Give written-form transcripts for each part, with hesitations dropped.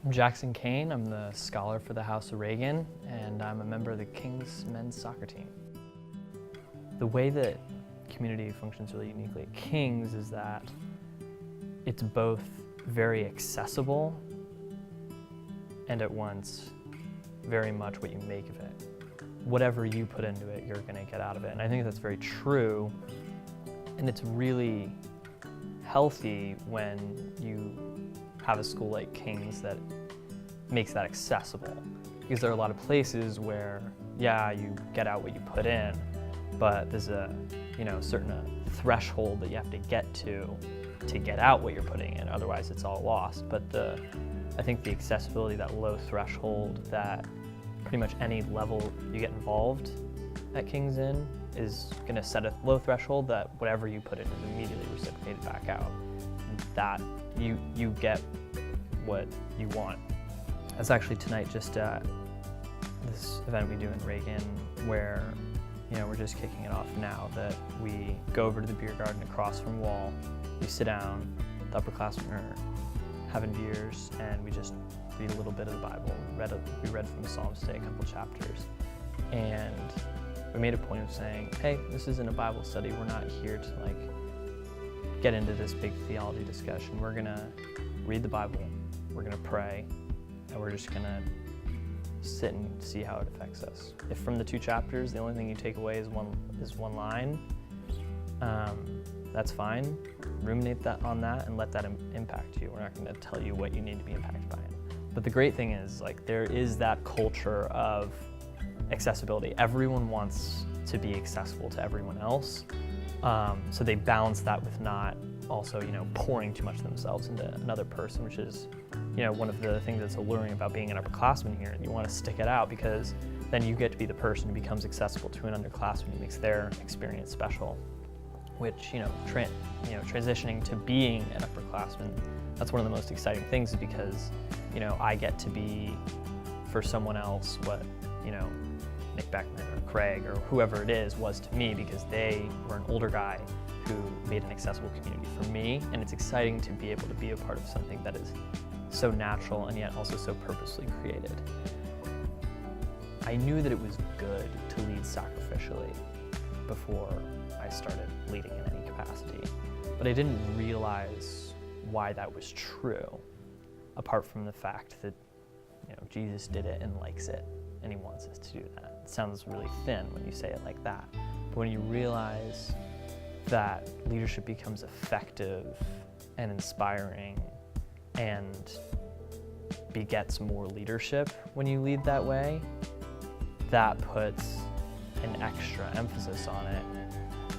I'm Jackson Kane. I'm the scholar for the House of Reagan, and I'm a member of the King's men's soccer team. The way that community functions really uniquely at King's is that it's both very accessible and at once very much what you make of it. Whatever you put into it, you're going to get out of it. And I think that's very true, and it's really healthy when you have a school like King's that makes that accessible. Because there are a lot of places where, yeah, you get out what you put in, but there's a certain threshold that you have to get out what you're putting in, otherwise it's all lost. But I think the accessibility, that low threshold that pretty much any level you get involved at King's in is going to set a low threshold that whatever you put in is immediately reciprocated back out. That you get what you want. That's actually tonight just at this event we do in Reagan where we're just kicking it off now, that we go over to the beer garden across from Wall, we sit down, the upperclassmen are having beers, and we just read a little bit of the Bible. We read from the Psalms today, a couple chapters, and we made a point of saying, hey, this isn't a Bible study. We're not here to get into this big theology discussion. We're gonna read the Bible, we're gonna pray, and we're just gonna sit and see how it affects us. If from the 2 chapters the only thing you take away is one line, that's fine. Ruminate on that and let that impact you. We're not going to tell you what you need to be impacted by it. But the great thing is, there is that culture of accessibility. Everyone wants to be accessible to everyone else, so they balance that with not also pouring too much of themselves into another person, which is one of the things that's alluring about being an upperclassman here. You want to stick it out because then you get to be the person who becomes accessible to an underclassman, who makes their experience special. Which transitioning to being an upperclassman, that's one of the most exciting things, is because I get to be for someone else what Nick Beckman or Craig or whoever it is was to me, because they were an older guy who made an accessible community for me. And it's exciting to be able to be a part of something that is so natural and yet also so purposely created. I knew that it was good to lead sacrificially before I started leading in any capacity, but I didn't realize why that was true, apart from the fact that Jesus did it and likes it, and he wants us to do that. It sounds really thin when you say it like that, but when you realize that leadership becomes effective and inspiring and begets more leadership when you lead that way, that puts an extra emphasis on it.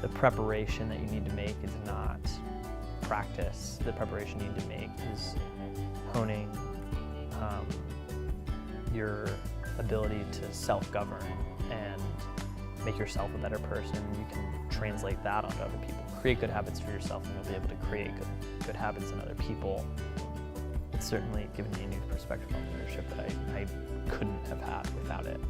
The preparation that you need to make is not practice. The preparation you need to make is honing your ability to self-govern and make yourself a better person. You can translate that onto other people. Create good habits for yourself, and you'll be able to create good habits in other people. It's certainly given me a new perspective on leadership that I couldn't have had without it.